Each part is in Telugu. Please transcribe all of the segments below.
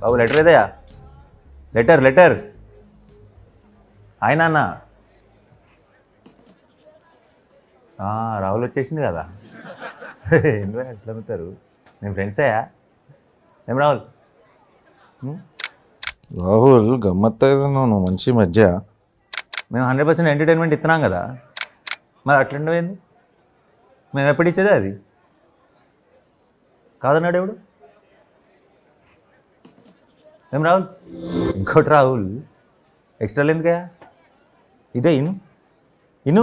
బాబు లెటర్ ఏదయా? Letter letter. ఆయన అన్న రాహుల్ వచ్చేసింది కదా. ఎందుకు ఎట్లా అమ్ముతారు? నేను ఫ్రెండ్స్ అయ్యా. ఏం రాహుల్? రాహుల్ గమ్మత్ నువ్వు మంచి మధ్య. మేము 100% ఎంటర్టైన్మెంట్ ఇస్తున్నాం కదా, మరి అట్లుండవేంది? మేము ఎప్పుడు ఇచ్చేదే అది కాదన్నాడు ఎవడు? ఏం రాహుల్? ఇంకోటి రాహుల్, ఎక్స్ట్రాలు ఎందుకయ్యా? ఇదే ఇను ఇను.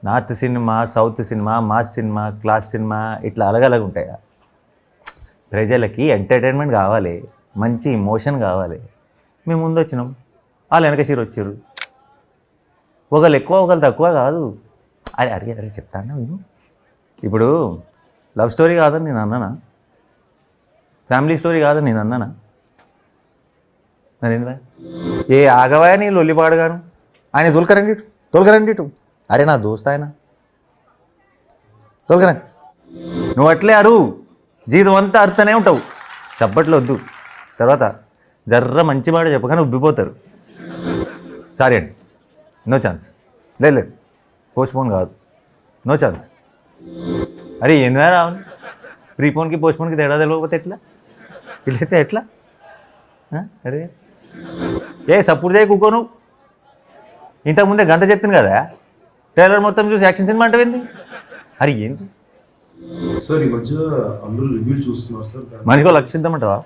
North cinema, south cinema, mass cinema, class cinema ఇట్లా అలగలగా ఉంటాయా? ప్రజలకి ఎంటర్టైన్మెంట్ కావాలి, మంచి ఇమోషన్ కావాలి. మేము ముందు వచ్చినాం, వాళ్ళు వెనక సీరు వచ్చారు. ఒకళ్ళు ఎక్కువ ఒకళ్ళు తక్కువ కాదు. అరే అరే అరే చెప్తాను నేను. ఇప్పుడు లవ్ స్టోరీ కాదని నేను అన్నానా? ఫ్యామిలీ స్టోరీ కాదని నేను అన్నానా? మరి ఎందుకు ఏ ఆగవా నీ లొల్లిపాడుగాను? ఆయన తోలుకరండి ఇటు. అరే నా దోస్త్ ఆయన, తోలుకరండి. నువ్వు అట్లే అరువు, జీవితం అంతా అరుతూనే ఉంటావు. చప్పట్లు వద్దు, తర్వాత జర్ర మంచి మాట చెప్పగానే ఉబ్బిపోతారు. సారీ అండి, నో ఛాన్స్. లేదు పోస్ట్పోన్ కాదు, నో ఛాన్స్. అరే ఏందా రావు, ప్రీపోన్కి పోస్ట్పోన్కి తేడా తెలియకపోతే ఎట్లా? వీళ్ళైతే ఎట్లా? అరే సపోర్ట్ చేయ కూకో. నువ్వు ఇంతకుముందే గంట చెప్తుంది కదా, ట్రైలర్ మొత్తం చూసి యాక్షన్ సినిమా అంటే ఏంది? అరే ఏంటి సార్ ఈ మధ్య అందరూ రివ్యూలు చూస్తున్నారు సార్. మనిషికో లక్షిద్దామంటావా?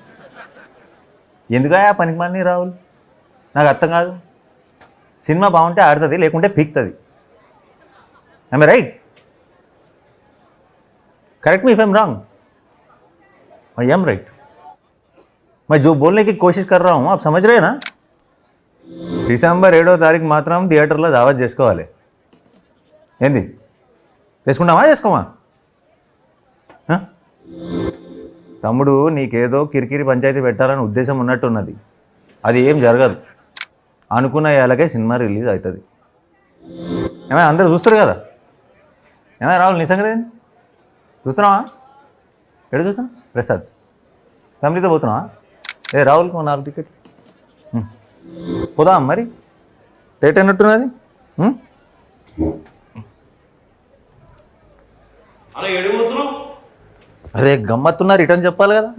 ఎందుకా పనికి మనీ రావులు? నాకు అర్థం కాదు. సినిమా బాగుంటే ఆడుతుంది, లేకుంటే పీక్తుంది. I'm right? Correct me if I am wrong. I am right. मैं जो बोलने की कोशिश कर रहा हूँ आप समझ रहे हैं ना। డిసెంబర్ 7వ తారీఖు మాత్రం థియేటర్లో దావత్ చేసుకోవాలి. ఏంది చేసుకుంటామా చేసుకోమా? తమ్ముడు నీకేదో కిరికిరి పంచాయతీ పెట్టాలని ఉద్దేశం ఉన్నట్టున్నది, అది ఏం జరగదు. అనుకున్న ఏళ్ళకే సినిమా రిలీజ్ అవుతుంది. ఏమైనా అందరూ చూస్తారు కదా. ఏమైనా రాహుల్ నీ సంగతి ఏంది? చూస్తున్నావా? ఎక్కడ చూస్తాం? ప్రసాద్ ఫ్యామిలీతో పోతున్నావా? రాహుల్ 4 టికెట్ పోదాం మరి. డేట్ అయినట్టున్నది. అరే గమ్మత్తున్నా రిటర్న్ చెప్పాలి కదా.